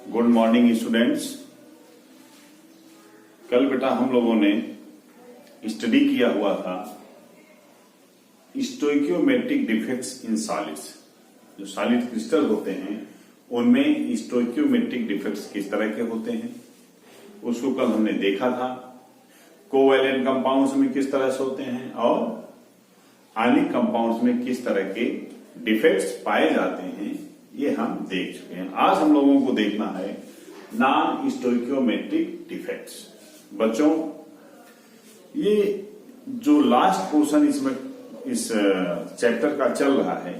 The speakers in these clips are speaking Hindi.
Good morning students. कल बेटा हम लोगों ने स्टडी किया हुआ था स्टोइकियोमेट्रिक डिफेक्ट्स इन सॉलिड्स। जो सॉलिड क्रिस्टल होते हैं उनमें स्टोइकियोमेट्रिक डिफेक्ट्स किस तरह के होते हैं उसको कल हमने देखा था। कोवैलेंट कंपाउंड्स में किस तरह से होते हैं और आयनिक कंपाउंड्स में किस तरह के डिफेक्ट्स पाए जाते हैं ये हम देख चुके हैं। आज हम लोगों को देखना है नॉन स्टोइकियोमेट्रिक डिफेक्ट्स। बच्चों ये जो लास्ट पोर्शन इसमें इस चैप्टर का चल रहा है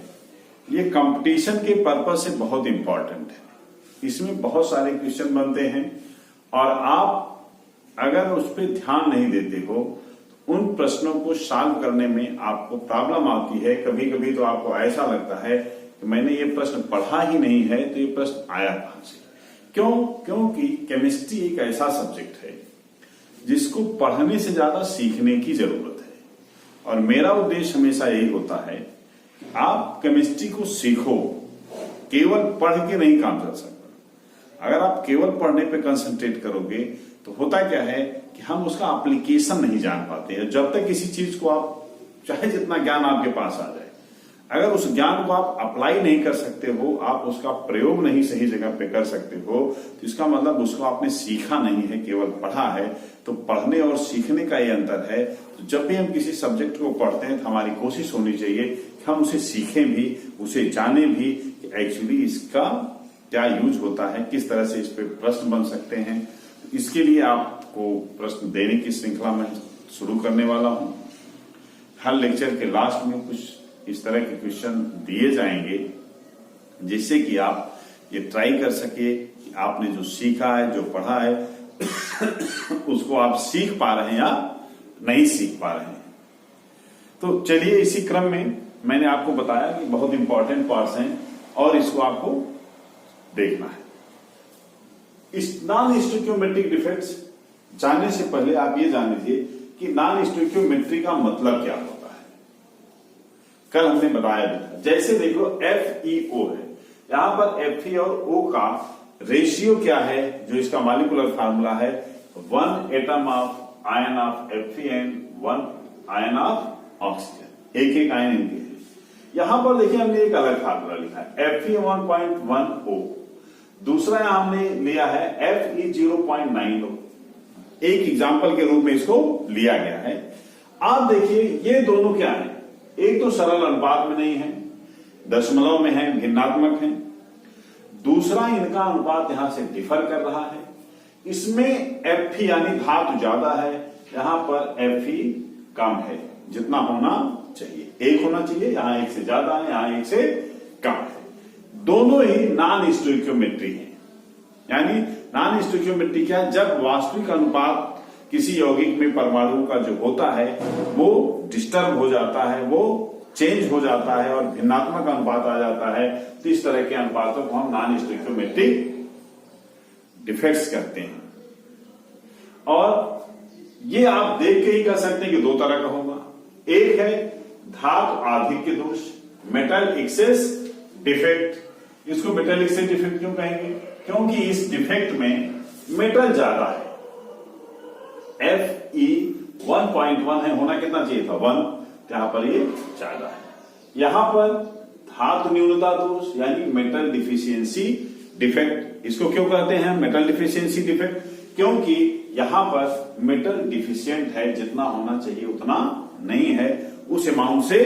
ये कंपटीशन के पर्पज से बहुत इंपॉर्टेंट है। इसमें बहुत सारे क्वेश्चन बनते हैं और आप अगर उस पर ध्यान नहीं देते हो तो उन प्रश्नों को सॉल्व करने में आपको प्रॉब्लम आती है। कभी कभी तो आपको ऐसा लगता है कि मैंने ये प्रश्न पढ़ा ही नहीं है तो ये प्रश्न आया कहां से। क्योंकि केमिस्ट्री एक ऐसा सब्जेक्ट है जिसको पढ़ने से ज्यादा सीखने की जरूरत है और मेरा उद्देश्य हमेशा यही होता है कि आप केमिस्ट्री को सीखो, केवल पढ़ के नहीं काम चल सकता। अगर आप केवल पढ़ने पे कंसंट्रेट करोगे तो होता क्या है कि हम उसका एप्लीकेशन नहीं जान पाते हैं। जब तक किसी चीज को आप चाहे जितना ज्ञान आपके पास आ जाए अगर उस ज्ञान को आप अप्लाई नहीं कर सकते हो, आप उसका प्रयोग नहीं सही जगह पे कर सकते हो तो इसका मतलब उसको आपने सीखा नहीं है, केवल पढ़ा है। तो पढ़ने और सीखने का ये अंतर है। तो जब भी हम किसी सब्जेक्ट को पढ़ते हैं तो हमारी कोशिश होनी चाहिए कि हम उसे सीखें भी, उसे जाने भी कि एक्चुअली इसका क्या यूज होता है, किस तरह से इस पे प्रश्न बन सकते हैं। तो इसके लिए आपको प्रश्न देने की श्रृंखला में शुरू करने वाला हूं। हर लेक्चर के लास्ट में कुछ इस तरह के क्वेश्चन दिए जाएंगे जिससे कि आप ये ट्राई कर सके कि आपने जो सीखा है, जो पढ़ा है उसको आप सीख पा रहे हैं या नहीं सीख पा रहे हैं। तो चलिए इसी क्रम में मैंने आपको बताया कि बहुत इंपॉर्टेंट पार्ट्स हैं और इसको आपको देखना है। इस नॉन स्टोइकियोमेट्रिक डिफेक्ट्स जानने से पहले आप ये जान लीजिए कि नॉन स्टोइकियोमेट्री का मतलब क्या होता है। कल हमने बताया था, जैसे देखो FeO है, यहां पर Fe और O का रेशियो क्या है, जो इसका मॉलिक्यूलर फार्मूला है 1 atom of ion of Fe and 1 ion of oxygen. एक आयन इनके है। यहां पर देखिए हमने एक अलग फार्मूला लिखा है Fe 1.10O, दूसरा यहां हमने लिया है Fe 0.90। एक एग्जाम्पल के रूप में इसको लिया गया है। आप देखिए ये दोनों क्या है, एक तो सरल अनुपात में नहीं है, दशमलव में है, भिन्नात्मक है। दूसरा इनका अनुपात यहां से डिफर कर रहा है। इसमें Fe यानी धातु ज्यादा है, यहां पर Fe कम है, जितना होना चाहिए। एक होना चाहिए, यहां एक से ज्यादा है, यहां एक से कम है। दोनों ही नॉन स्टोइकियोमेट्री है। यानी नॉन स्टोइकियोमेट्री क्या है, जब वास्तविक अनुपात किसी यौगिक में परमाणु का जो होता है वो डिस्टर्ब हो जाता है, वो चेंज हो जाता है और भिन्नात्मक अनुपात आ जाता है, तो इस तरह के अनुपातों को हम नॉन स्टोइकियोमेट्रिक डिफेक्ट्स कहते हैं। और ये आप देख के ही कह सकते हैं कि दो तरह का होगा। एक है धातु आधिक्य दोष, मेटल एक्सेस डिफेक्ट। इसको मेटल एक्सेस डिफेक्ट क्यों कहेंगे? क्योंकि इस डिफेक्ट में मेटल ज्यादा है। Fe 1.1 है, होना कितना चाहिए था 1, यहां पर ये ज्यादा है। यहां पर धातु न्यूनता दोष यानी मेटल डिफिशियंसी डिफेक्ट। इसको क्यों कहते हैं मेटल डिफिशियंसी डिफेक्ट? क्योंकि यहां पर मेटल डिफिशियंट है, जितना होना चाहिए उतना नहीं है, उस अमाउंट से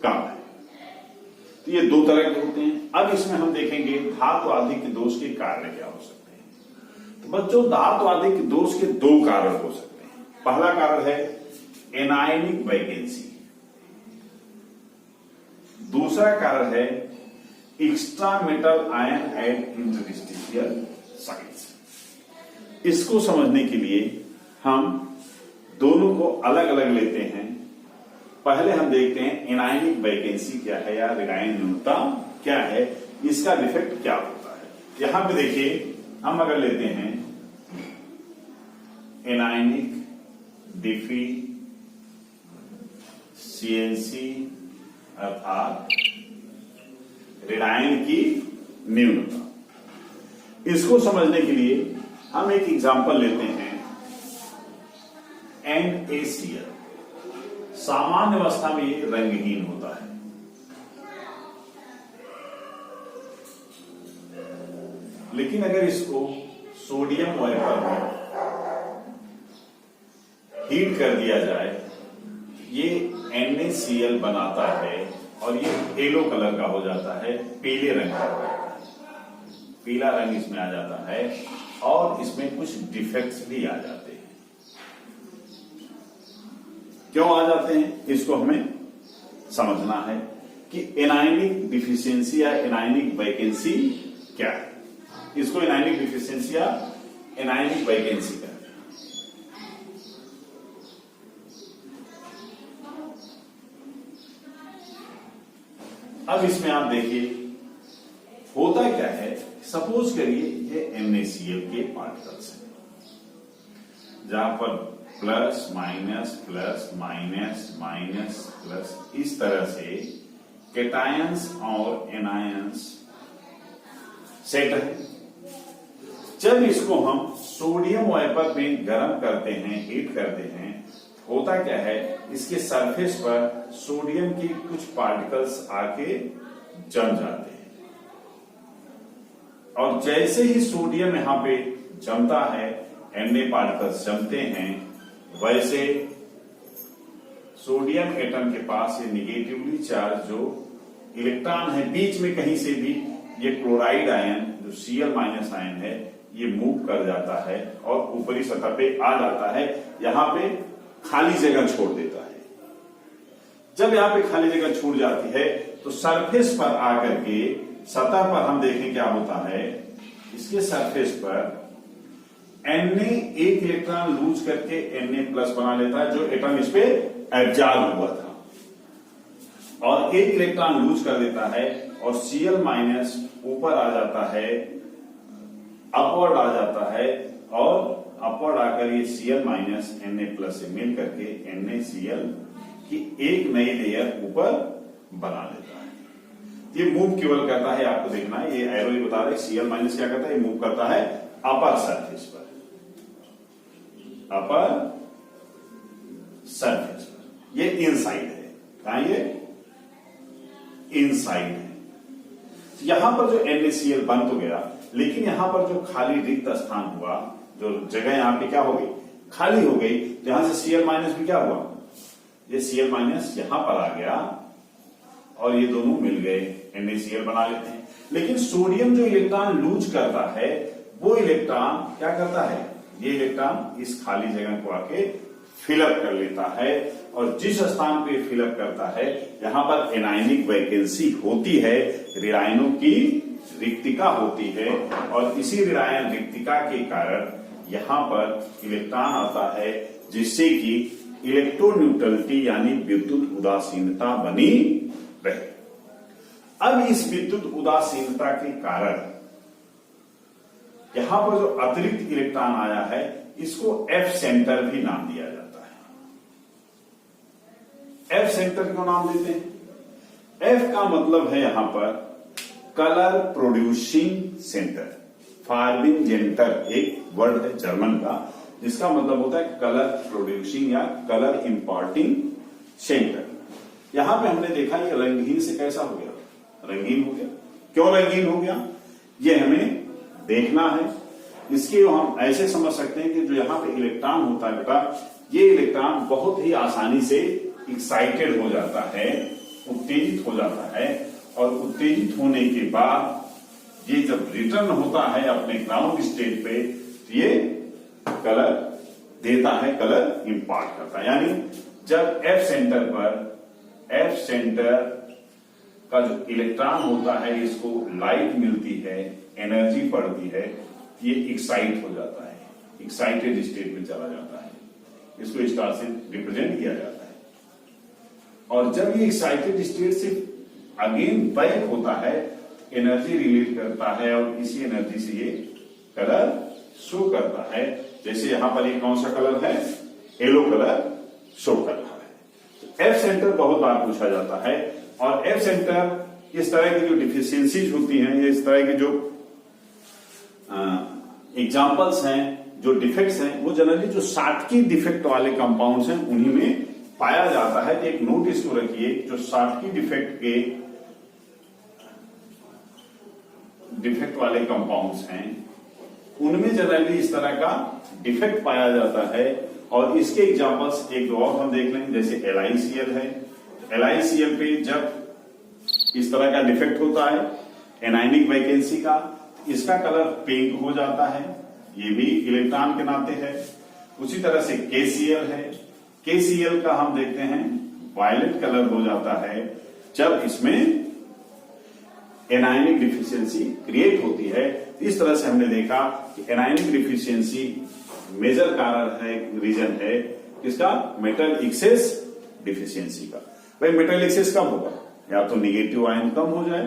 कम है। तो ये दो तरह के होते हैं। अब इसमें हम देखेंगे धातु आधिक्य दोष के कारण क्या हो सकते हैं। तो बच्चों धातु आधिक्य दोष के दो कारण हो सकते हैं। पहला कारण है एनायनिक वैकेंसी, दूसरा कारण है extra metal ion at interstitial sites. इसको समझने के लिए हम दोनों को अलग अलग लेते हैं। पहले हम देखते हैं एनायनिक वैकेंसी क्या है या ऋणायन न्यूनता क्या है, इसका डिफेक्ट क्या होता है। यहां पे देखिए हम अगर लेते हैं एनायनिक डिफिशियंसी अर्थात ऋणायन की न्यूनता, इसको समझने के लिए हम एक एग्जांपल लेते हैं। NaCl सामान्य अवस्था में ये रंगहीन होता है, लेकिन अगर इसको सोडियम वेपर में हीट कर दिया जाए, ये NaCl बनाता है और ये येलो कलर का हो जाता है, पीले रंग का हो जाता है, पीला रंग इसमें आ जाता है और इसमें कुछ डिफेक्ट्स भी आ जाते हैं। क्यों आ जाते हैं, इसको हमें समझना है कि एनायनिक डिफिशियंसी या एनायनिक वैकेंसी क्या है। इसको एनायनिक डिफिशियंसी या एनायनिक वैकेंसी कहते हैं। अब इसमें आप देखिए होता क्या है। सपोज करिए ये NaCl के पार्टिकल्स हैं, जहां पर plus minus plus minus minus plus इस तरह से कैटायंस और एनायंस सेट है। जब इसको हम सोडियम वेपर में गर्म करते हैं, हीट करते हैं, होता क्या है, इसके सरफेस पर सोडियम की कुछ पार्टिकल्स आके जम जाते हैं और जैसे ही सोडियम यहां पे जमता है, Na पार्टिकल्स जमते हैं, वैसे सोडियम एटम के पास ये निगेटिवली चार्ज जो इलेक्ट्रॉन है, बीच में कहीं से भी ये क्लोराइड आयन जो Cl माइनस आयन है ये मूव कर जाता है और ऊपरी सतह पे आ जाता है, यहां पे खाली जगह छोड़ देता है। जब यहां पे खाली जगह छूट जाती है तो सरफेस पर आकर के सतह पर हम देखें क्या होता है, इसके सरफेस पर Na एक इलेक्ट्रॉन लूज करके Na प्लस बना लेता है, जो एटम इस पे एब्जॉर्ब हुआ था, और एक इलेक्ट्रॉन लूज कर देता है और Cl माइनस ऊपर आ जाता है, अपवर्ड आ जाता है, और अपवर्ड आकर ये Cl माइनस Na प्लस से मिल करके NaCl की एक नई लेयर ऊपर बना लेता है। ये मूव केवल करता है, आपको देखना है, ये एरो ही बता रहे Cl माइनस क्या करता है, ये मूव करता है अपर सरफेस पर, अपर सरफेस पर। ये इनसाइड है, कहां ये इनसाइड है। यहां पर जो NaCl बन तो गया, लेकिन यहां पर जो खाली रिक्त स्थान हुआ, जो जगह यहां पे क्या हो गई, खाली हो गई, यहां से Cl माइनस भी क्या हुआ, ये Cl माइनस यहां पर आ गया और ये दोनों मिल गए, NaCl बना लेते हैं। लेकिन सोडियम जो इलेक्ट्रॉन लूज करता है, वो इलेक्ट्रॉन क्या करता है, ये इलेक्ट्रॉन इस खाली जगह को आके फिलअप कर लेता है, और जिस स्थान पे फिलअप करता है यहां पर एनायनिक वैकेंसी होती है, ऋणायनों की रिक्तिका होती है, और इसी ऋणायन रिक्तिका के कारण यहां पर इलेक्ट्रॉन आता है, जिससे कि इलेक्ट्रोन्यूट्रलिटी यानी विद्युत उदासीनता बनी रहे। अब इस विद्युत उदासीनता के कारण यहां पर जो अतिरिक्त इलेक्ट्रॉन आया है, इसको F सेंटर भी नाम दिया जाता है। F सेंटर क्यों नाम देते हैं? F का मतलब है यहां पर कलर प्रोड्यूसिंग सेंटर, फार्बिंजेंटर एक वर्ड है जर्मन का, जिसका मतलब होता है कलर प्रोड्यूसिंग या कलर इंपोर्टिंग सेंटर। यहां पे हमने देखा ये रंगहीन से कैसा हो गया, रंगीन हो गया। क्यों रंगीन हो गया, ये हमें देखना है। इसके हम ऐसे समझ सकते हैं कि जो यहां पे इलेक्ट्रॉन होता है बेटा, ये इलेक्ट्रॉन बहुत ही आसानी से एक्साइटेड हो जाता है, उत्तेजित हो जाता है, और उत्तेजित होने के बाद ये जब रिटर्न होता है अपने ग्राउंड स्टेट पे, तो ये कलर देता है, कलर इंपार्ट करता है। यानी जब F सेंटर पर, F सेंटर का जो इलेक्ट्रॉन होता है, इसको लाइट मिलती है, एनर्जी पड़ती है, ये एक्साइट हो जाता है, एक्साइटेड स्टेट में चला जाता है, इसको स्टार से रिप्रेजेंट किया जाता है। और जब ये एक्साइटेड स्टेट से अगेन बैक होता है, एनर्जी रिलीज करता है, और इसी एनर्जी से ये कलर शो करता है। जैसे यहां पर ये कौन सा कलर है, येलो कलर शो कर रहा है। F सेंटर बहुत बार पूछा जाता है, और F सेंटर इस तरह की जो डिफिशियंसीज होती हैं, इस तरह की जो एग्जाम्पल्स हैं, जो डिफेक्ट्स हैं, वो जनरली जो साटकी डिफेक्ट वाले कंपाउंड्स हैं उन्हीं में पाया जाता है। तो एक नोट इसको रखिए, जो साटकी डिफेक्ट वाले कंपाउंड्स हैं उनमें जनरली इस तरह का डिफेक्ट पाया जाता है। और इसके एग्जांपल्स एक दो और हम देख लेंगे, जैसे LiCl है। LiCl पे जब इस तरह का डिफेक्ट होता है एनायनिक वैकेंसी का, इसका कलर पिंक हो जाता है, ये भी इलेक्ट्रॉन के नाते है। उसी तरह से KCl है, KCl का हम देखते हैं वायलेट कलर हो जाता है जब इसमें एनायनिक डिफिशियंसी क्रिएट होती है। इस तरह से हमने देखा कि एनायनिक डिफिशियंसी मेजर कारण है, रीजन है किसका, मेटल एक्सेस डिफिशियंसी का। भाई मेटल एक्सेस कब होगा, या तो निगेटिव आयन कम हो जाए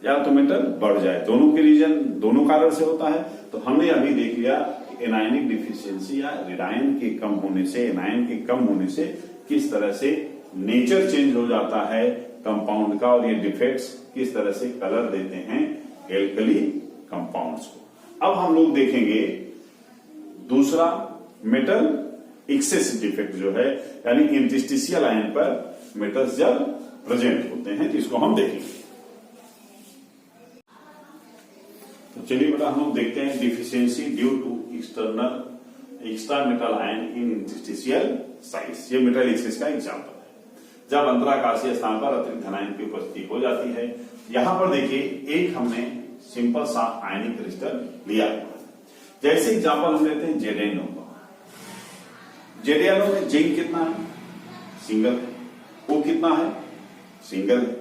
या तो मेटल बढ़ जाए, दोनों के रीजन दोनों कारण से होता है। तो हमने अभी देख लिया कि एनायनिक डिफिशियंसी या रिडायन के कम होने से, एनायन के कम होने से किस तरह से नेचर चेंज हो जाता है कंपाउंड का, और ये डिफेक्ट्स किस तरह से कलर देते हैं एल्कली कंपाउंड्स को। अब हम लोग देखेंगे दूसरा मेटल एक्सेस डिफेक्ट जो है, यानी इंटरस्टिशियल आयन पर मेटल्स जब प्रेजेंट होते हैं, तो इसको हम देखेंगे। तो चलिए बेटा हम लोग देखते हैं deficiency due to extra metal ion in interstitial sites. ये मेटल एक्सेस का एग्जांपल है, जब अंतराकाशीय स्थान पर अतिरिक्त धनायन की उपस्थिति हो जाती है। यहां पर देखिए एक हमने सिंपल सा आयनिक क्रिस्टल लिया, जैसे एग्जांपल हम लेते हैं जेडेनो का। जेडेनो में जिंक कितना है, सिंगल है, वो कितना है, सिंगल है।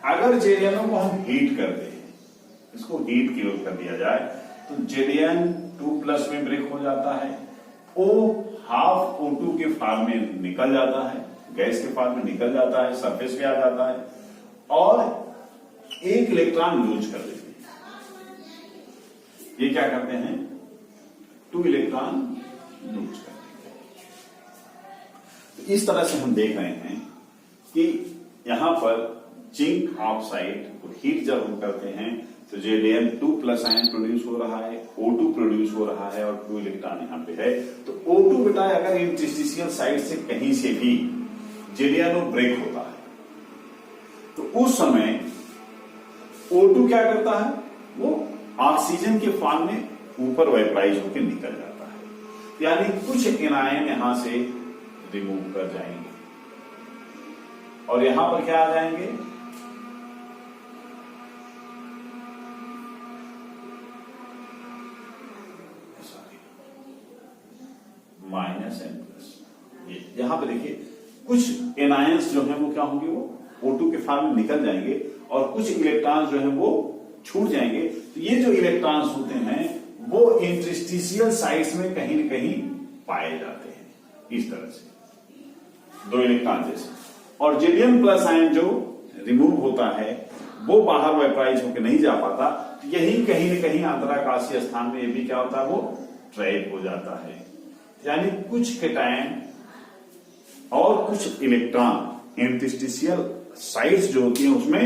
अगर जेडेनो को हम हीट करते हैं, इसको हीट की ओर कर दिया जाए, तो जेडीएन 2+ में ब्रेक हो जाता है, O हाफ O2 के फॉर्म में निकल जाता है, गैस के फॉर्म में निकल जाता है, सरफेस पे आ जाता है और एक इलेक्ट्रॉन लूज कर देते हैं। ये क्या करते हैं, 2 इलेक्ट्रॉन लूज कर देते हैं। तो इस तरह से हम देख रहे हैं कि यहां पर जिंक ऑक्साइड को हीट जब हम करते हैं तो जेडीएन 2+ आयन प्रोड्यूस हो रहा है, O2 प्रोड्यूस हो रहा है और 2 इलेक्ट्रॉन यहां पे है। तो O2 बेटा अगर इंटरस्टिशियल साइड से कहीं से भी जेडीएन ब्रेक होता है तो उस समय O2 क्या करता है, वो ऑक्सीजन के फॉर्म में ऊपर वेपराइज होकर निकल जाता है, यानी कुछ एनायन यहां से रिमूव कर जाएंगे और यहां पर क्या आ जाएंगे, -N+। यहां पर देखिए कुछ एनायंस जो हैं वो क्या होंगे, वो O2 के फॉर्म में निकल जाएंगे और कुछ इलेक्ट्रॉन्स जो हैं वो छूट जाएंगे। तो ये जो इलेक्ट्रॉन्स होते हैं वो इंटरस्टिशियल साइट्स में कहीं न कहीं पाए जाते हैं, इस तरह से 2 इलेक्ट्रॉन जैसे। और जेडीएन+ आयन जो रिमूव होता है वो बाहर वेपराइज होकर नहीं जा पाता, तो यही कहीं न कहीं अंतराकाशीय स्थान में ये भी क्या होता है, वो ट्रैप हो जाता है। यानी कुछ कैटायन और कुछ इलेक्ट्रॉन इंटरस्टिशियल साइट्स जो होती हैं उसमें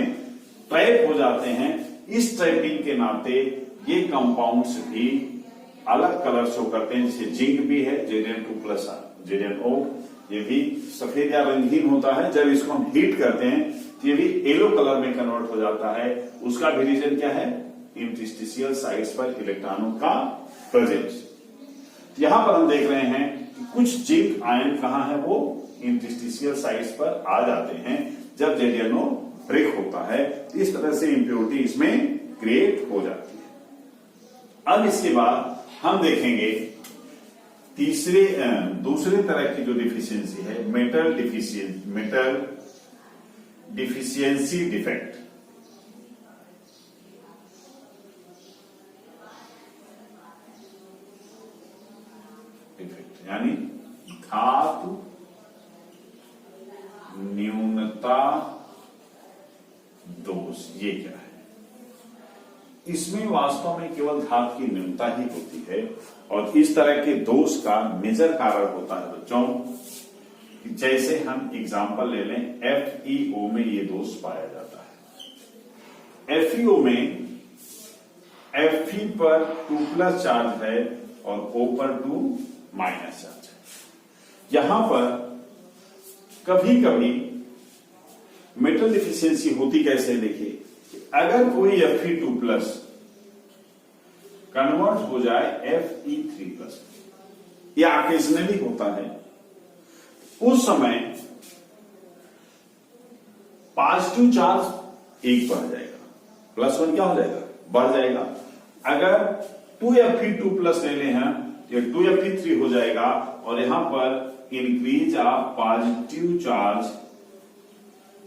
ट्रैप हो जाते हैं। इस ट्रैपिंग के नाते ये कंपाउंड्स भी अलग कलर शो करते हैं, जैसे जिंक भी है Zn2+, ZnO, ये भी सफेद या रंगीन होता है। जब इसको हम हीट करते हैं तो ये भी येलो कलर में कन्वर्ट हो जाता है। उसका भी रीजन क्या है, इंटरस्टिशियल साइट्स पर इलेक्ट्रॉनों का प्रेजेंस। यहां पर हम देख रहे हैं कि कुछ जिंक आयन कहां है, वो इंटरस्टिशियल साइट्स पर आ जाते हैं जब जेडीएनओ ब्रेक होता है। इस तरह से इंप्योरिटी इसमें क्रिएट हो जाती है। अब इसके बाद हम देखेंगे दूसरे तरह की जो डिफिशियंसी है, मेटल डिफिशियंसी डिफेक्ट। यानी धातु न्यूनता दोष। ये क्या है, इसमें वास्तव में केवल धातु की न्यूनता ही होती है और इस तरह के दोष का मेजर कारण होता है बच्चों, जैसे हम एग्जांपल ले लें, FeO में ये दोष पाया जाता है। FeO में Fe पर 2+ चार्ज है और O पर 2- चार्ज है। यहां पर कभी कभी मेटल डिफिशियंसी होती कैसे, देखिए अगर कोई Fe2+ कन्वर्ट हो जाए Fe3+, यह ऑकेजनली होता है, उस समय पॉजिटिव चार्ज 1 बढ़ जाएगा, +1 क्या हो जाएगा, बढ़ जाएगा। अगर 2Fe2+ ले लें हैं तो 2Fe3 हो जाएगा और यहां पर इंक्रीज ऑफ पॉजिटिव चार्ज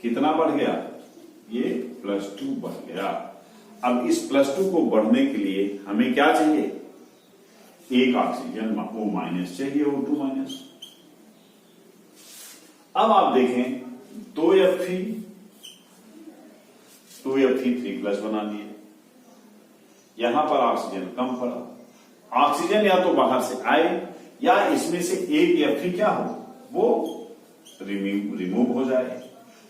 कितना बढ़ गया, ये +2 बढ़ गया। अब इस +2 को बढ़ने के लिए हमें क्या चाहिए, एक ऑक्सीजन O- चाहिए, O2-। अब आप देखें 2Fe 2Fe3+ बना दिए, यहां पर ऑक्सीजन कम पड़ा। ऑक्सीजन या तो बाहर से आए या इसमें से एक Fe क्या हो, वो रिमूव हो जाए।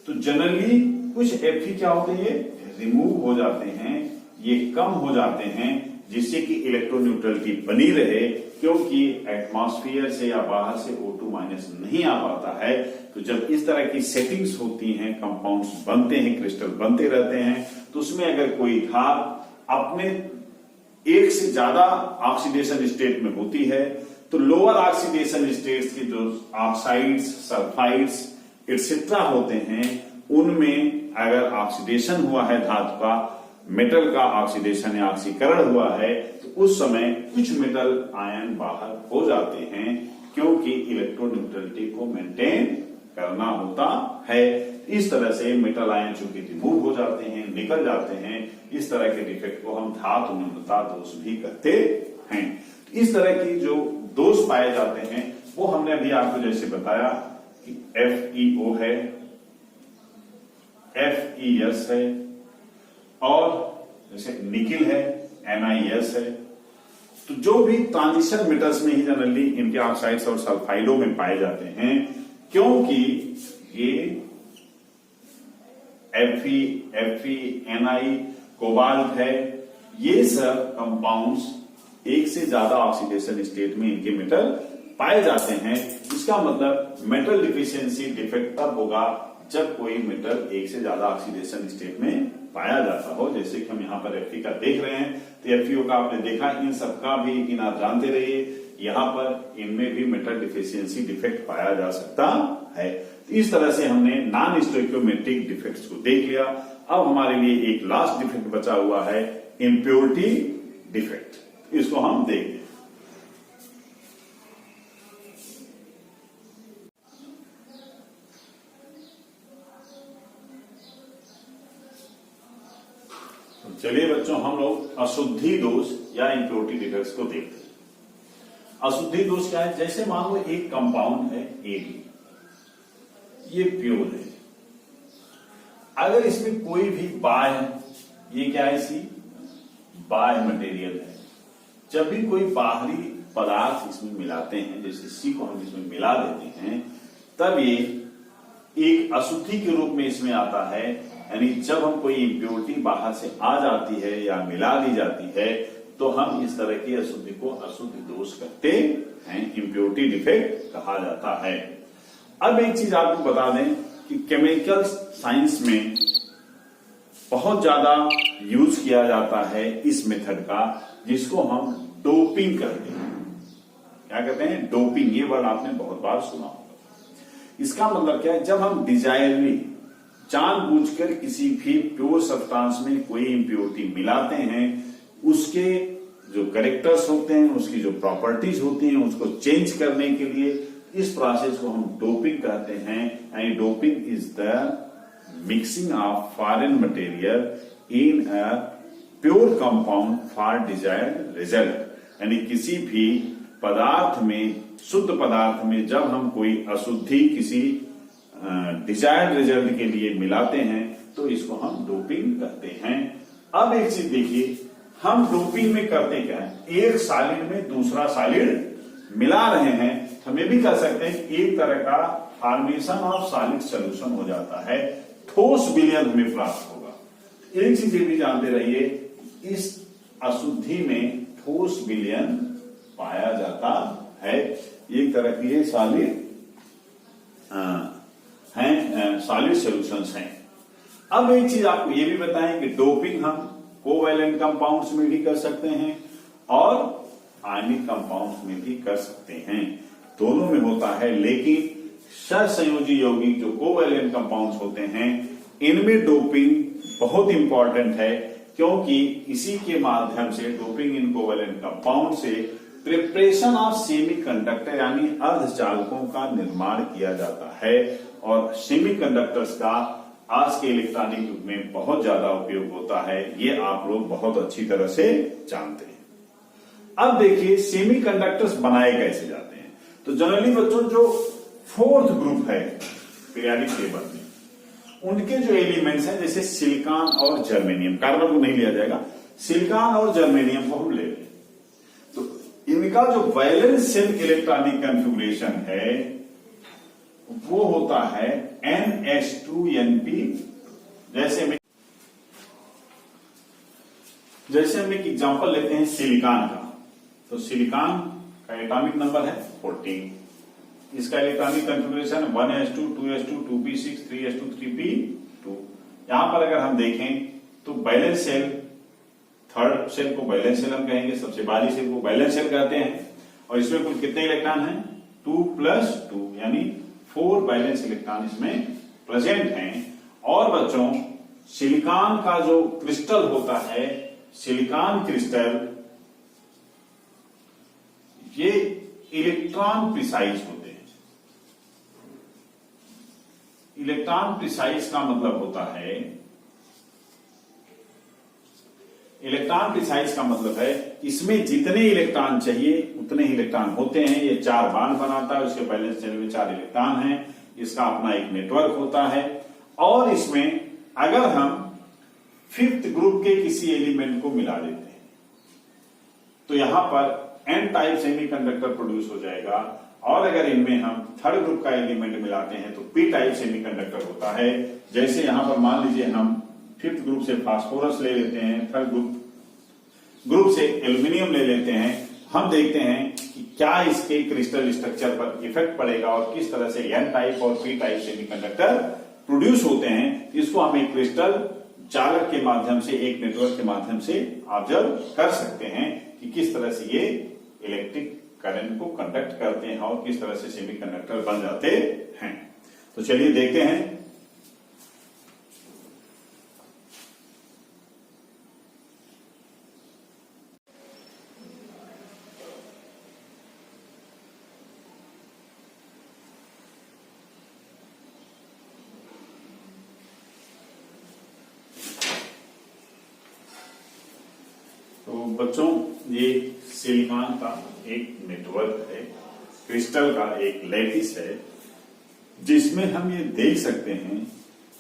तो जनरली कुछ Fe क्या होते हैं, रिमूव हो जाते हैं, ये कम हो जाते हैं, जिससे कि इलेक्ट्रोन्यूट्रलिटी बनी रहे, क्योंकि एटमॉस्फेयर से या बाहर से O2- नहीं आ पाता है। तो जब इस तरह की सेटिंग्स होती हैं, कंपाउंड्स बनते हैं, क्रिस्टल बनते रहते हैं, तो उसमें अगर कोई धात अपने एक से ज्यादा ऑक्सीडेशन स्टेट में होती है, तो लोअर ऑक्सीडेशन स्टेट्स के जो ऑक्साइड्स, सल्फाइड्स एटसेट्रा होते हैं, उनमें अगर ऑक्सीडेशन हुआ है धातु का, मेटल का ऑक्सीडेशन या ऑक्सीकरण हुआ है, तो उस समय कुछ मेटल आयन बाहर हो जाते हैं, क्योंकि इलेक्ट्रोन्यूट्रलिटी को मेंटेन करना होता है। इस तरह से मेटल आयन चूंकि रिमूव हो जाते हैं, निकल जाते हैं, इस तरह के डिफेक्ट को हम धातु न्यूनता दोष भी कहते हैं। इस तरह की जो दोष पाए जाते हैं वो हमने अभी आपको जैसे बताया कि FeO है, FeS है, और जैसे निकिल है, NiS है। तो जो भी ट्रांजिशन मेटल्स में ही जनरली इनके ऑक्साइड्स और सल्फाइडों में पाए जाते हैं, क्योंकि ये Fe, Ni, कोबाल्ट है, ये सब कंपाउंड्स एक से ज्यादा ऑक्सीडेशन स्टेट में इनके मेटल पाए जाते हैं। इसका मतलब मेटल डिफिशियंसी डिफेक्ट तब होगा जब कोई मेटल एक से ज्यादा ऑक्सीडेशन स्टेट में पाया जाता हो। जैसे कि हम यहाँ पर Fe का देख रहे हैं, तो FeO का आपने देखा, इन सबका भी, लेकिन आप जानते रहिए यहाँ पर इनमें भी मेटल डिफिशियंसी डिफेक्ट पाया जा सकता है। तो इस तरह से हमने नॉन स्टोइकियोमेट्रिक डिफेक्ट्स को देख लिया। अब हमारे लिए एक लास्ट डिफेक्ट बचा हुआ है, इम्प्योरिटी डिफेक्ट। इसको हम देखें। चलिए बच्चों, हम लोग अशुद्धि दोष या इम्प्योरिटी डिफेक्ट्स को देखते हैं। अशुद्धि दोष क्या है, जैसे मान लो एक कंपाउंड है Ag, ये प्योर है, अगर इसमें कोई भी बाह्य, ये क्या है, सी बाह्य मटेरियल है, जब भी कोई बाहरी पदार्थ इसमें मिलाते हैं, जैसे सी को हम इसमें मिला देते हैं, तब ये एक अशुद्धि के रूप में इसमें आता है। यानी जब हम कोई इम्प्योरिटी बाहर से आ जाती है या मिला दी जाती है, तो हम इस तरह की अशुद्धि को अशुद्धि दोष कहते हैं, इम्प्योरिटी डिफेक्ट कहा जाता है। अब एक चीज आपको बता दें कि केमिकल साइंस में बहुत ज्यादा यूज किया जाता है इस मेथड का, जिसको हम डोपिंग कहते हैं। क्या कहते हैं, डोपिंग। ये वर्ड आपने बहुत बार सुना होगा। इसका मतलब क्या है, जब हम डिजायरली जानबूझकर किसी भी प्योर सब्सटेंस में कोई इम्प्योरिटी मिलाते हैं, उसके जो कैरेक्टर्स होते हैं, उसकी जो प्रॉपर्टीज होती हैं, उसको चेंज करने के लिए इस प्रोसेस को हम डोपिंग कहते हैं। And doping is the mixing of foreign material in a pure compound for desired result. यानी किसी भी पदार्थ में, शुद्ध पदार्थ में जब हम कोई अशुद्धि किसी डिजायर्ड रिजल्ट के लिए मिलाते हैं, तो इसको हम डोपिंग कहते हैं। अब एक चीज देखिए, हम डोपिंग में करते क्या है, एक सॉलिड में दूसरा सॉलिड मिला रहे हैं। हम ये भी कह सकते हैं कि एक तरह का फॉर्मेशन ऑफ सॉलिड सोल्यूशन हो जाता है, ठोस विलयन हमें प्राप्त होगा। एक चीज ये भी जानते रहिए, इस अशुद्धि में ठोस विलयन पाया जाता है। एक तरह की ये सॉलिड सॉलिड सॉल्यूशंस हैं। अब एक चीज आपको ये भी बताएं कि डोपिंग हम कोवैलेंट कंपाउंड्स में भी कर सकते हैं और आयनिक कंपाउंड्स में भी कर सकते हैं, दोनों में होता है। लेकिन सहसंयोजी यौगिक जो कोवैलेंट कंपाउंड्स होते हैं, इनमें डोपिंग बहुत इंपॉर्टेंट है, क्योंकि इसी के माध्यम से डोपिंग इन कोवैलेंट कंपाउंड से प्रिपरेशन ऑफ सेमीकंडक्टर यानी अर्धचालकों का निर्माण किया जाता है। और सेमीकंडक्टर्स का आज के इलेक्ट्रॉनिक युग में बहुत ज्यादा उपयोग होता है, ये आप लोग बहुत अच्छी तरह से जानते हैं। अब देखिए सेमीकंडक्टर्स बनाए कैसे जाते हैं। तो जनरली बच्चों जो फोर्थ ग्रुप है पीरियोडिक टेबल में, उनके जो एलिमेंट्स हैं जैसे सिलिकॉन और जर्मेनियम, कार्बन को नहीं लिया जाएगा, सिलिकॉन और जर्मेनियम को हम ले लें, तो इनका जो वैलेंस शेल इलेक्ट्रॉनिक कॉन्फ़िगरेशन है वो होता है NH2Np। जैसे हम एक एग्जांपल लेते हैं सिलिकॉन का, तो सिलिकॉन का एटॉमिक नंबर है 14, इसका electronic configuration 1s2 2s2 2p6 3s2 3p2। यहां पर अगर हम देखें तो बैलेंस शेल, थर्ड शेल को बैलेंस शेल हम कहेंगे, सबसे बाहरी शेल को बैलेंस शेल कहते हैं, और इसमें कुल कितने इलेक्ट्रॉन हैं 2+2 यानी 4 बैलेंस इलेक्ट्रॉन इसमें प्रेजेंट हैं। और बच्चों सिलिकॉन का जो क्रिस्टल होता है, सिलिकॉन क्रिस्टल, ये इलेक्ट्रॉन प्रिसाइज होते हैं। इलेक्ट्रॉन प्रिसाइज का मतलब होता है, इलेक्ट्रॉन प्रिसाइज का मतलब है इसमें जितने इलेक्ट्रॉन चाहिए उतने ही इलेक्ट्रॉन होते हैं। ये 4 बॉन्ड बनाता है, उसके बैलेंस शेल में 4 इलेक्ट्रॉन हैं, इसका अपना एक नेटवर्क होता है। और इसमें अगर हम 5th ग्रुप के किसी एलिमेंट को मिला देते हैं तो यहां पर N टाइप सेमीकंडक्टर प्रोड्यूस हो जाएगा, और अगर इनमें हम 3rd ग्रुप का एलिमेंट मिलाते हैं तो P टाइप सेमीकंडक्टर होता है। जैसे यहां पर मान लीजिए हम 5th ग्रुप से फास्फोरस ले लेते हैं, 3rd ग्रुप से एल्यूमिनियम ले लेते हैं, हम देखते हैं कि क्या इसके क्रिस्टल स्ट्रक्चर पर इफेक्ट पड़ेगा और किस तरह से N टाइप और P टाइप सेमीकंडक्टर प्रोड्यूस होते हैं। इसको हम एक क्रिस्टल चालक के माध्यम से, एक नेटवर्क के माध्यम से ऑब्जर्व कर सकते हैं कि किस तरह से ये इलेक्ट्रिक करंट को कंडक्ट करते हैं और किस तरह से सेमीकंडक्टर बन जाते हैं। तो चलिए देखते हैं। तो बच्चों ये सिलिकॉन का एक नेटवर्क है, क्रिस्टल का एक लैटिस है, जिसमें हम ये देख सकते हैं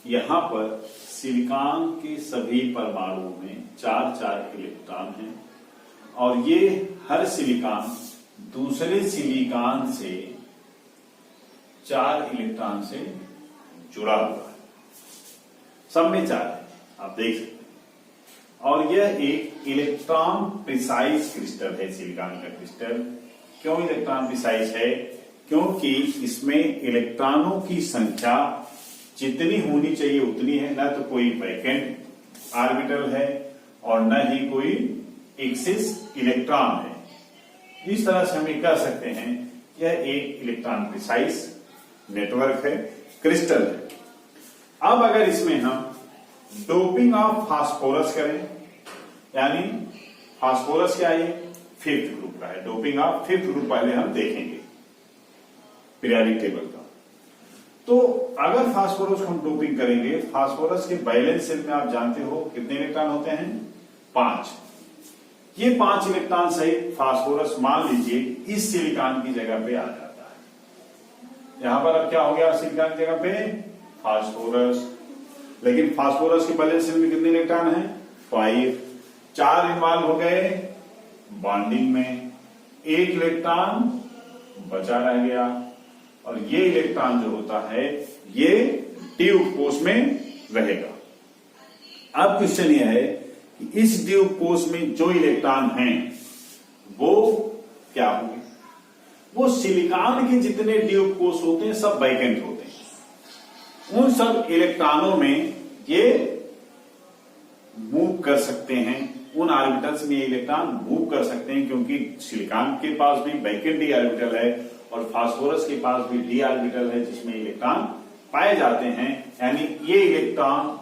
यहां पर सिलिकॉन के सभी परमाणुओं में 4-4 इलेक्ट्रॉन हैं, और ये हर सिलिकॉन दूसरे सिलिकॉन से 4 इलेक्ट्रॉन से जुड़ा हुआ है, सब में 4 है, आप देख सकते हैं। और यह एक इलेक्ट्रॉन प्रिसाइज क्रिस्टल है, सिलिकॉन का क्रिस्टल। क्यों इलेक्ट्रॉन प्रिसाइज है? क्योंकि इसमें इलेक्ट्रॉनों की संख्या जितनी होनी चाहिए उतनी है, न तो कोई वैकेंट ऑर्बिटल है और न ही कोई एक्सिस इलेक्ट्रॉन है। इस तरह से हम कह सकते हैं यह एक इलेक्ट्रॉन प्रिसाइज नेटवर्क है, क्रिस्टल है। अब अगर इसमें हम डोपिंग ऑफ फास्फोरस करें, यानी फास्फोरस क्या है, 5th ग्रुप का है, डोपिंग ऑफ 5th ग्रुप पहले हम देखेंगे पीरियोडिक टेबल का। तो अगर फास्फोरस को हम डोपिंग करेंगे, फास्फोरस के बैलेंस शेल में आप जानते हो कितने इलेक्ट्रॉन होते हैं, 5। ये 5 इलेक्ट्रॉन सहित फास्फोरस मान लीजिए इस सिलिकॉन की जगह पे आ जाता है। यहां पर अब क्या हो गया, सिलिकॉन की जगह पे फास्फोरस, लेकिन फास्फोरस के बैलेंस शेल में कितने इलेक्ट्रॉन हैं, 5। 4 इन्वॉल्व हो गए बॉन्डिंग में, 1 इलेक्ट्रॉन बचा रह गया, और ये इलेक्ट्रॉन जो होता है ये डी उपकोष में रहेगा। अब क्वेश्चन यह है कि इस ड्यूब कोष में जो इलेक्ट्रॉन हैं वो क्या होंगे, वो सिलिकॉन के जितने ड्यूब कोष होते हैं सब वैकेंट होते हैं। उन सब इलेक्ट्रॉनों में ये मूव कर सकते हैं, उन ऑर्बिटल्स में ये इलेक्ट्रॉन मूव कर सकते हैं, क्योंकि सिलिकॉन के पास भी वैकेंट डी ऑर्बिटल है और फास्फोरस के पास भी डी ऑर्बिटल है जिसमें इलेक्ट्रॉन पाए जाते हैं। यानी ये इलेक्ट्रॉन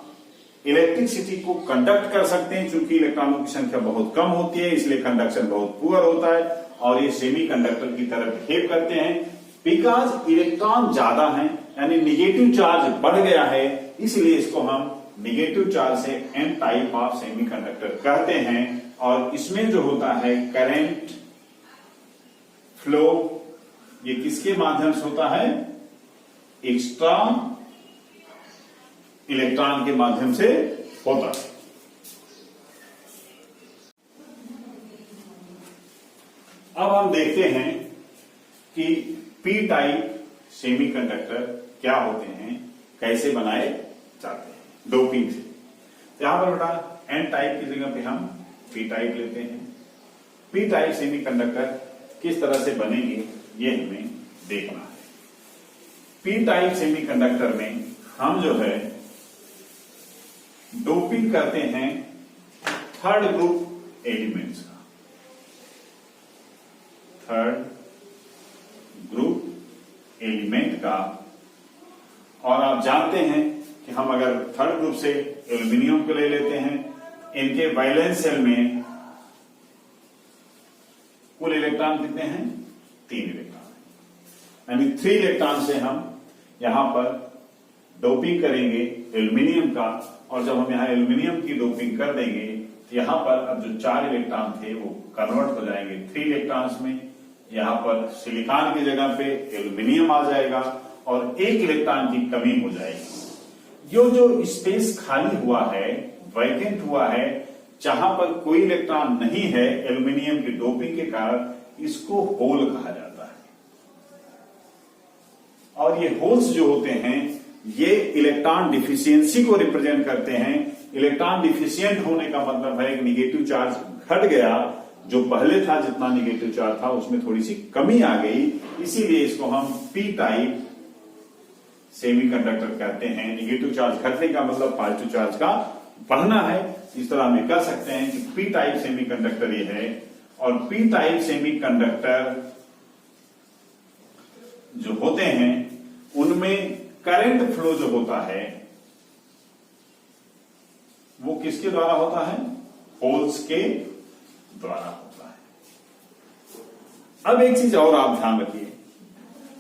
इलेक्ट्रिसिटी को कंडक्ट कर सकते हैं। चूंकि इलेक्ट्रॉनों की संख्या बहुत कम होती है इसलिए कंडक्शन बहुत पुअर होता है और ये सेमी कंडक्टर की तरह बिहेव करते हैं। बिकॉज इलेक्ट्रॉन ज्यादा है यानी निगेटिव चार्ज बढ़ गया है, इसलिए इसको हम निगेटिव चार्ज से एन टाइप ऑफ सेमीकंडक्टर कहते हैं। और इसमें जो होता है करंट फ्लो, ये किसके माध्यम से होता है, एक्स्ट्रा इलेक्ट्रॉन के माध्यम से होता है। अब हम देखते हैं कि पी टाइप सेमीकंडक्टर क्या होते हैं, कैसे बनाए जाते हैं डोपिंग से। यहां पर बेटा एन टाइप की जगह पे हम पी टाइप लेते हैं। पी टाइप सेमीकंडक्टर किस तरह से बनेंगे ये हमें देखना है। पी टाइप सेमीकंडक्टर में हम जो है डोपिंग करते हैं थर्ड ग्रुप एलिमेंट्स का, थर्ड ग्रुप एलिमेंट का। और आप जानते हैं कि हम अगर थर्ड ग्रुप से एल्यूमिनियम को ले लेते हैं, इनके वैलेंस शेल में कुल इलेक्ट्रॉन कितने हैं, 3 इलेक्ट्रॉन, यानी 3 इलेक्ट्रॉन से हम यहां पर डोपिंग करेंगे एल्यूमिनियम का। और जब हम यहां एल्यूमिनियम की डोपिंग कर देंगे तो यहां पर अब जो 4 इलेक्ट्रॉन थे वो कन्वर्ट हो जाएंगे 3 इलेक्ट्रॉन्स में। यहां पर सिलिकॉन की जगह पे एल्यूमिनियम आ जाएगा और 1 इलेक्ट्रॉन की कमी हो जाएगी। जो स्पेस खाली हुआ है, वैकेंट हुआ है, जहां पर कोई इलेक्ट्रॉन नहीं है एल्यूमिनियम की डोपिंग के कारण, इसको होल कहा जाता है। और ये होल्स जो होते हैं ये इलेक्ट्रॉन डिफिशियंसी को रिप्रेजेंट करते हैं। इलेक्ट्रॉन डिफिशियंट होने का मतलब है कि निगेटिव चार्ज घट गया, जो पहले था जितना निगेटिव चार्ज था उसमें थोड़ी सी कमी आ गई, इसीलिए इसको हम पी टाइप सेमीकंडक्टर कहते हैं। निगेटिव चार्ज घटने का मतलब पॉजिटिव चार्ज का बढ़ना है। इस तरह हम कह सकते हैं कि पी टाइप सेमीकंडक्टर ये है। और पी टाइप सेमीकंडक्टर जो होते हैं उनमें करंट फ्लो जो होता है वो किसके द्वारा होता है, होल्स के द्वारा होता है। अब एक चीज और आप ध्यान रखिए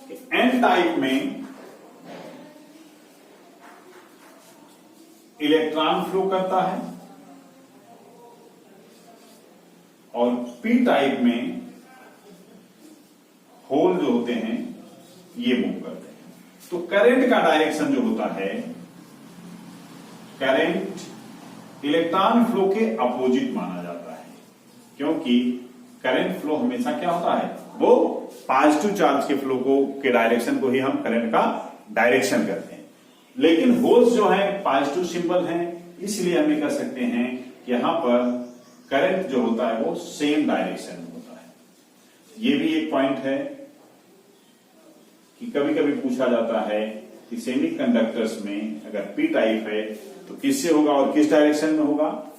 कि एन टाइप में इलेक्ट्रॉन फ्लो करता है और पी टाइप में होल जो होते हैं ये मूव करते हैं। तो करंट का डायरेक्शन जो होता है, करंट इलेक्ट्रॉन फ्लो के अपोजिट माना जाता है, क्योंकि करंट फ्लो हमेशा क्या होता है, वो पॉजिटिव चार्ज के फ्लो को के डायरेक्शन को ही हम करंट का डायरेक्शन करते हैं। लेकिन होल्स जो है पॉजिटिव सिंबल है, इसलिए हमें कह सकते हैं कि यहां पर करंट जो होता है वो सेम डायरेक्शन में होता है। ये भी एक पॉइंट है कि कभी कभी पूछा जाता है कि सेमीकंडक्टर्स में अगर पी टाइप है तो किससे होगा और किस डायरेक्शन में होगा।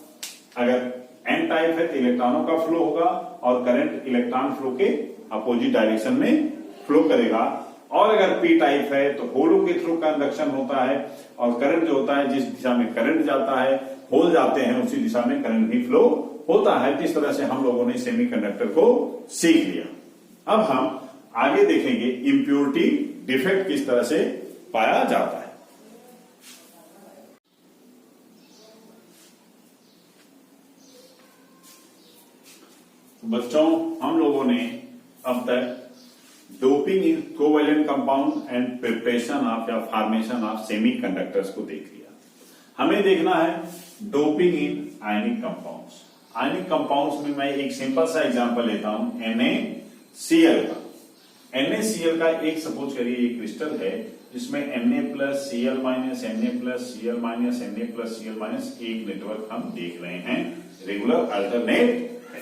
अगर एन टाइप है तो इलेक्ट्रॉनों का फ्लो होगा और करंट इलेक्ट्रॉन फ्लो के अपोजिट डायरेक्शन में फ्लो करेगा। और अगर पी टाइप है तो होलों के थ्रू कंडक्शन होता है और करंट जो होता है जिस दिशा में करंट जाता है, होल जाते हैं, उसी दिशा में करंट भी फ्लो होता है। इस तरह से हम लोगों ने सेमीकंडक्टर को सीख लिया। अब हम आगे देखेंगे इम्प्योरिटी डिफेक्ट किस तरह से पाया जाता है। बच्चों, हम लोगों ने अब तक doping in covalent compound and preparation of या फॉर्मेशन ऑफ सेमीकंडक्टर्स को देख लिया। हमें देखना है डोपिंग इन आयनिक कंपाउंड्स। आयनिक कंपाउंड्स में मैं एक सिंपल सा एग्जांपल लेता हूं NaCl का। NaCl का एक सपोज करिए एक क्रिस्टल है जिसमें Na+Cl- Na+Cl- Na+Cl- एक नेटवर्क हम देख रहे हैं रेगुलर अल्टरनेट है।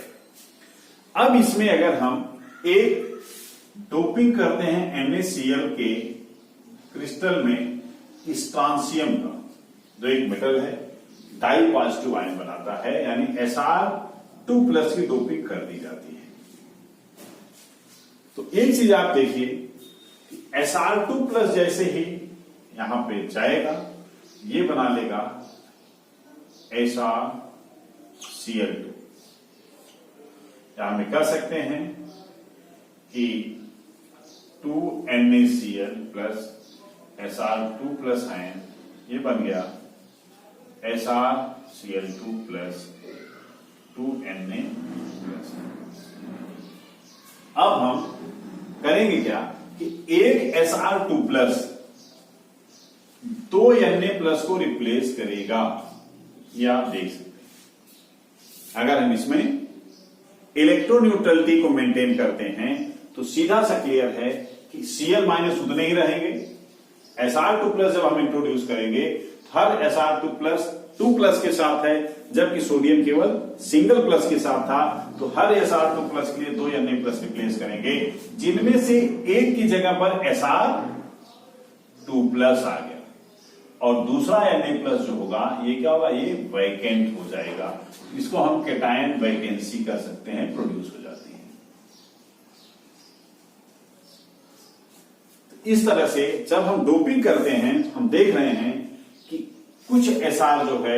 अब इसमें अगर हम एक डोपिंग करते हैं NaCl के क्रिस्टल में स्ट्रांसियम का, जो एक मेटल है, डाई पॉजिटिव आयन बनाता है, यानी Sr2+ की डोपिंग कर दी जाती है। तो एक चीज आप देखिए, Sr2+ जैसे ही यहां पे जाएगा, ये बना लेगा SrCl2। यहां में कह सकते हैं कि 2NaCl प्लस Sr2+ आयन, ये बन गया SrCl2 प्लस 2Na+। अब हम करेंगे क्या कि एक Sr2+ 2Na+ को रिप्लेस करेगा, ये आप देख सकते हैं। अगर हम इसमें इलेक्ट्रोन्यूट्रलिटी को मेंटेन करते हैं तो सीधा सा क्लियर है कि Cl- उतने ही रहेंगे। Sr2+ जब हम इंट्रोड्यूस करेंगे, हर Sr2+ 2+ के साथ है, जबकि सोडियम केवल सिंगल प्लस के साथ था, तो हर Sr2+ के लिए 2Na+ रिप्लेस करेंगे, जिनमें से एक की जगह पर Sr2+ आ गया और दूसरा Na+ जो होगा, ये क्या होगा, ये वैकेंट हो जाएगा। इसको हम कैटायन वैकेंसी कर सकते हैं, प्रोड्यूस हो जाती है। इस तरह से जब हम डोपिंग करते हैं, हम देख रहे हैं कि कुछ Sr जो है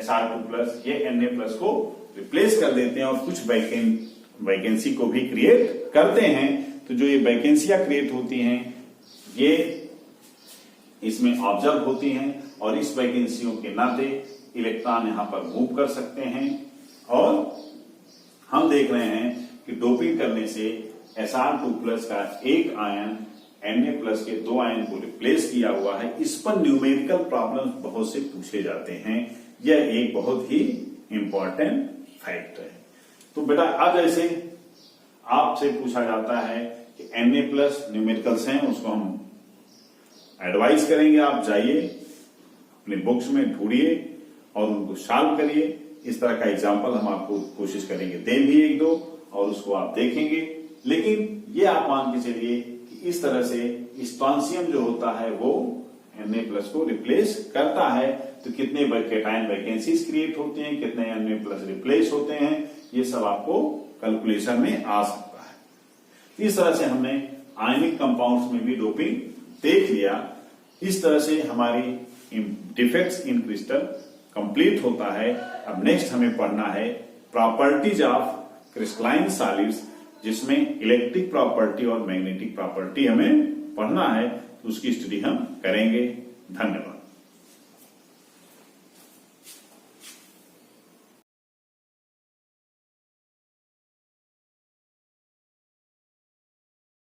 Sr2+, ये Na+ को रिप्लेस कर देते हैं और कुछ वैकेंसी को भी क्रिएट करते हैं। तो जो ये वैकेंसियां क्रिएट होती हैं, ये इसमें ऑब्जर्व होती हैं और इस वैकेंसियों के नाते इलेक्ट्रॉन यहां पर मूव कर सकते हैं। और हम देख रहे हैं कि डोपिंग करने से Sr2+ का एक आयन Na+ के 2 आयन को रिप्लेस किया हुआ है। इस पर न्यूमेरिकल प्रॉब्लम्स बहुत से पूछे जाते हैं, यह एक बहुत ही इंपॉर्टेंट फैक्ट है। तो बेटा अब जैसे आपसे पूछा जाता है कि Na+ न्यूमेरिकल्स हैं, उसको हम एडवाइस करेंगे, आप जाइए अपने बुक्स में ढूंढिए और उनको सॉल्व करिए। इस तरह का एग्जाम्पल हम आपको कोशिश करेंगे दे भी एक दो, और उसको आप देखेंगे। लेकिन ये आप मान के चलिए कि इस तरह से स्ट्रांसियम जो होता है वो Na+ को रिप्लेस करता है। तो कितने कैटायन वैकेंसीज क्रिएट होते हैं, कितने Na+ रिप्लेस होते हैं, ये सब आपको कैलकुलेशन में आ सकता है। इस तरह से हमने आयनिक कंपाउंड्स में भी डोपिंग देख लिया। इस तरह से हमारी डिफेक्ट्स इन क्रिस्टल कंप्लीट होता है। अब नेक्स्ट हमें पढ़ना है प्रॉपर्टीज ऑफ क्रिस्टलाइन सॉलिड्स, जिसमें इलेक्ट्रिक प्रॉपर्टी और मैग्नेटिक प्रॉपर्टी हमें पढ़ना है। तो उसकी स्टडी हम करेंगे। धन्यवाद।